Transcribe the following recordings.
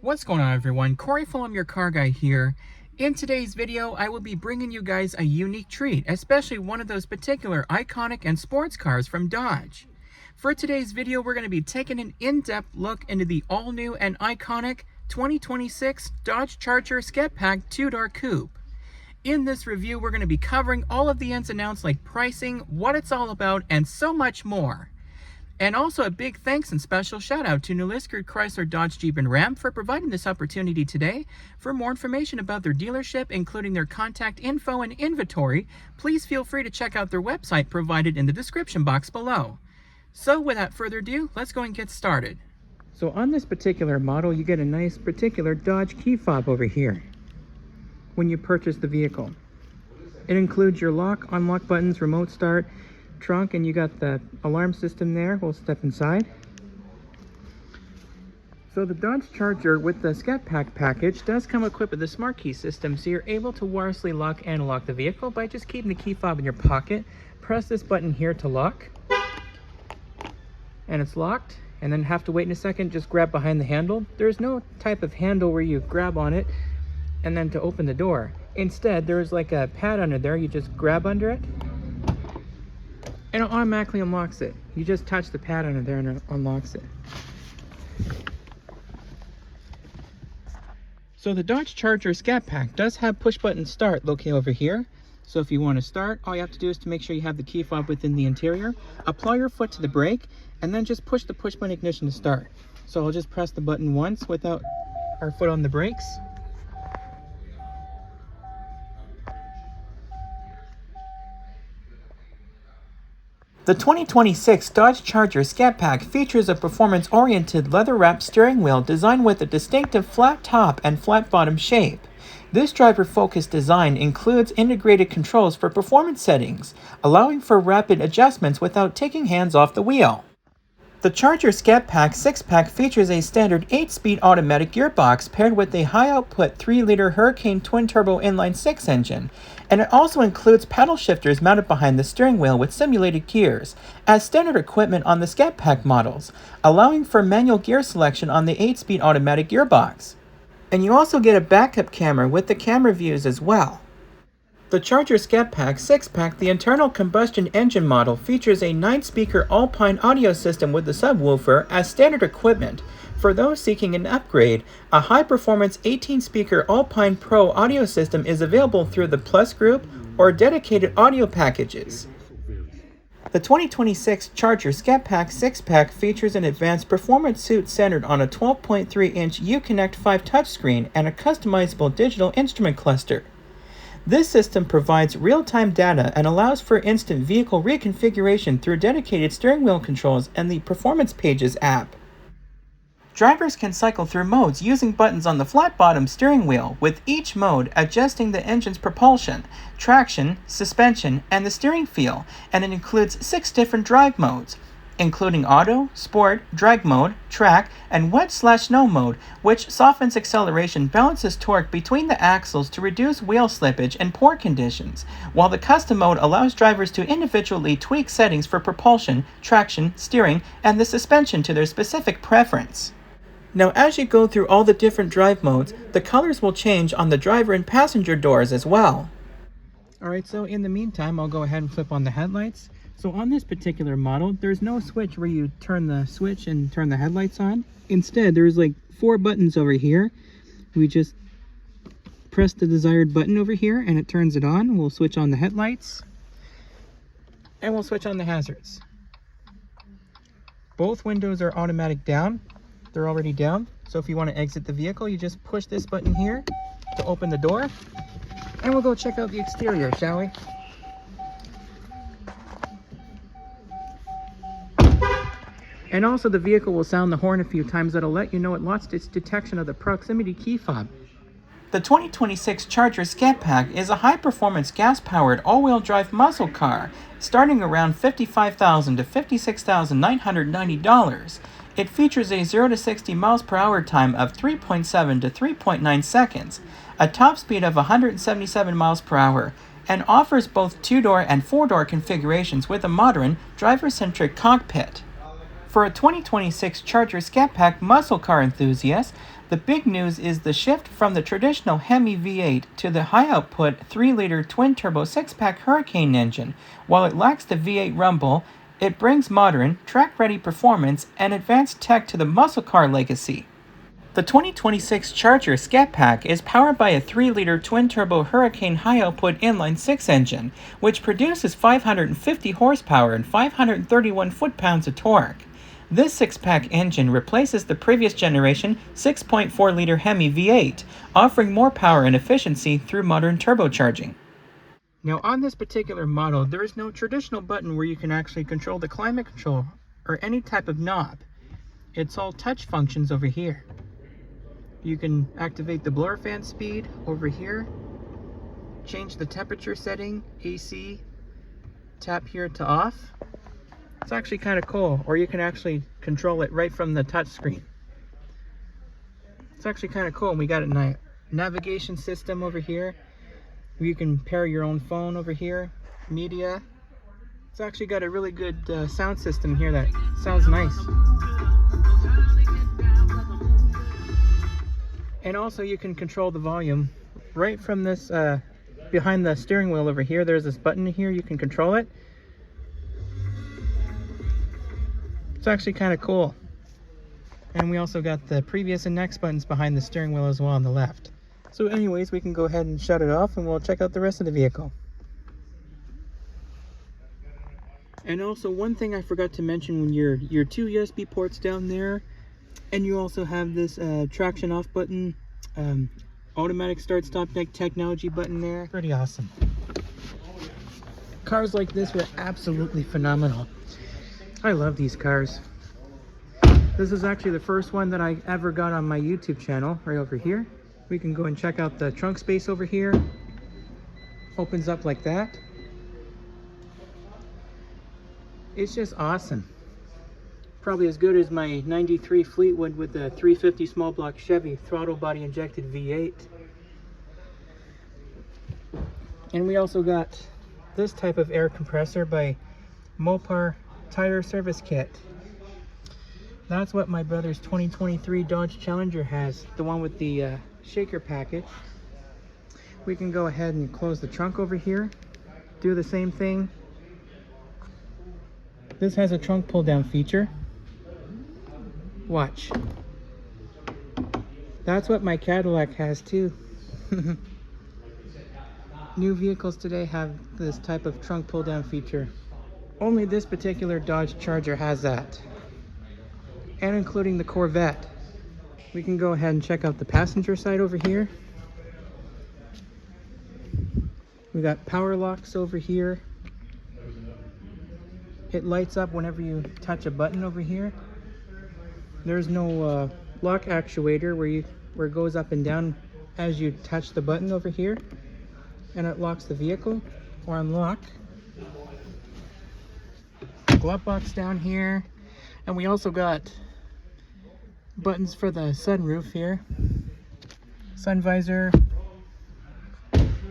What's going on, everyone? Foulem, your car guy here. In today's video, I will be bringing you guys a unique treat, especially one of those particular iconic and sports cars from Dodge. For today's video, we're going to be taking an in-depth look into the all-new and iconic 2026 Dodge Charger Scat Pack 2-door coupe. In this review, we're going to be covering all of the ins and outs like pricing, what it's all about, and so much more. And also a big thanks and special shout out to Liskeard, Chrysler, Dodge, Jeep, and Ram for providing this opportunity today. For more information about their dealership, including their contact info and inventory, please feel free to check out their website provided in the description box below. So without further ado, let's go and get started. So on this particular model, you get a nice particular Dodge key fob over here when you purchase the vehicle. It includes your lock, unlock buttons, remote start, trunk, and you got the alarm system there. We'll step inside. So the Dodge Charger with the Scat Pack package does come equipped with a smart key system, so you're able to wirelessly lock and unlock the vehicle by just keeping the key fob in your pocket. Press this button here to lock, and it's locked, and then have to wait in a second, just grab behind the handle. There's no type of handle where you grab on it and then to open the door. Instead, there's like a pad under there. You just grab under it and it automatically unlocks it. You just touch the pad under there and it unlocks it. So the Dodge Charger Scat Pack does have push button start located over here. So if you want to start, all you have to do is to make sure you have the key fob within the interior. Apply your foot to the brake and then just push the push button ignition to start. So I'll just press the button once without our foot on the brakes. The 2026 Dodge Charger Scat Pack features a performance-oriented leather-wrapped steering wheel designed with a distinctive flat top and flat bottom shape. This driver-focused design includes integrated controls for performance settings, allowing for rapid adjustments without taking hands off the wheel. The Charger Scat Pack 6-pack features a standard 8-speed automatic gearbox paired with a high-output 3-liter Hurricane twin-turbo inline-6 engine, and it also includes paddle shifters mounted behind the steering wheel with simulated gears, as standard equipment on the Scat Pack models, allowing for manual gear selection on the 8-speed automatic gearbox. And you also get a backup camera with the camera views as well. The Charger Scat Pack 6-pack, the internal combustion engine model, features a 9-speaker Alpine audio system with the subwoofer as standard equipment. For those seeking an upgrade, a high-performance 18-speaker Alpine Pro audio system is available through the Plus Group or dedicated audio packages. The 2026 Charger Scat Pack 6-pack features an advanced performance suite centered on a 12.3-inch Uconnect 5 touchscreen and a customizable digital instrument cluster. This system provides real-time data and allows for instant vehicle reconfiguration through dedicated steering wheel controls and the Performance Pages app. Drivers can cycle through modes using buttons on the flat-bottom steering wheel, with each mode adjusting the engine's propulsion, traction, suspension, and the steering feel, and it includes 6 different drive modes, including Auto, Sport, Drag Mode, Track, and Wet/Snow mode, which softens acceleration, balances torque between the axles to reduce wheel slippage and poor conditions, while the Custom mode allows drivers to individually tweak settings for propulsion, traction, steering, and the suspension to their specific preference. Now, as you go through all the different drive modes, the colors will change on the driver and passenger doors as well. Alright, so in the meantime, I'll go ahead and flip on the headlights. So on this particular model, there's no switch where you turn the switch and turn the headlights on. Instead, there's like 4 buttons over here. We just press the desired button over here and it turns it on. We'll switch on the headlights and we'll switch on the hazards. Both windows are automatic down. They're already down. So if you want to exit the vehicle, you just push this button here to open the door. And we'll go check out the exterior, shall we? And also the vehicle will sound the horn a few times. That'll let you know it lost its detection of the proximity key fob. The 2026 Charger Scat Pack is a high-performance gas-powered all-wheel drive muscle car, starting around $55,000 to $56,990. It features a 0 to 60 miles per hour time of 3.7 to 3.9 seconds, a top speed of 177 miles per hour, and offers both 2-door and 4-door configurations with a modern, driver-centric cockpit. For a 2026 Charger Scat Pack muscle car enthusiast, the big news is the shift from the traditional Hemi V8 to the high-output 3-liter twin-turbo 6-pack Hurricane engine. While it lacks the V8 rumble, it brings modern, track-ready performance and advanced tech to the muscle car legacy. The 2026 Charger Scat Pack is powered by a 3-liter twin-turbo Hurricane high-output inline-6 engine, which produces 550 horsepower and 531 foot-pounds of torque. This 6-pack engine replaces the previous generation 6.4-liter Hemi V8, offering more power and efficiency through modern turbocharging. Now on this particular model, there is no traditional button where you can actually control the climate control or any type of knob. It's all touch functions over here. You can activate the blower fan speed over here, change the temperature setting, AC, tap here to off. It's actually kind of cool, or you can actually control it right from the touch screen. It's actually kind of cool. We got a navigation system over here. You can pair your own phone over here, media. It's actually got a really good sound system here that sounds nice. And also you can control the volume right from this, behind the steering wheel over here. There's this button here, you can control it. It's actually kind of cool. And we also got the previous and next buttons behind the steering wheel as well on the left. So anyways, we can go ahead and shut it off and we'll check out the rest of the vehicle. And also one thing I forgot to mention, when your 2 USB ports down there, and you also have this traction off button, automatic start stop technology button there. Pretty awesome. Cars like this were absolutely phenomenal. I love these cars. This is actually the first one that I ever got on my YouTube channel, right over here. We can go and check out the trunk space over here. Opens up like that. It's just awesome. Probably as good as my 93 Fleetwood with the 350 small block Chevy throttle body injected V8. And we also got this type of air compressor by Mopar Tire Service Kit. That's what my brother's 2023 Dodge Challenger has, the one with the shaker package. We can go ahead and close the trunk over here, do the same thing. This has a trunk pull down feature. Watch. That's what my Cadillac has too. New vehicles today have this type of trunk pull down feature. Only this particular Dodge Charger has that. And including the Corvette. We can go ahead and check out the passenger side over here. We got power locks over here. It lights up whenever you touch a button over here. There's no lock actuator where it goes up and down as you touch the button over here, and it locks the vehicle or unlock. Glove box down here, and we also got buttons for the sunroof here, sun visor.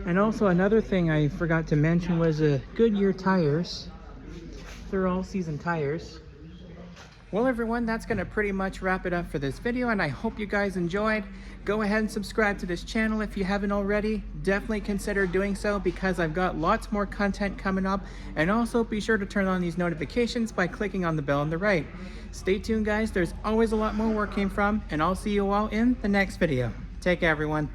And also another thing I forgot to mention was Goodyear tires. They're all season tires. Well everyone, that's going to pretty much wrap it up for this video, and I hope you guys enjoyed. Go ahead and subscribe to this channel if you haven't already. Definitely consider doing so because I've got lots more content coming up, and also be sure to turn on these notifications by clicking on the bell on the right. Stay tuned guys, there's always a lot more where it came from, and I'll see you all in the next video. Take care everyone.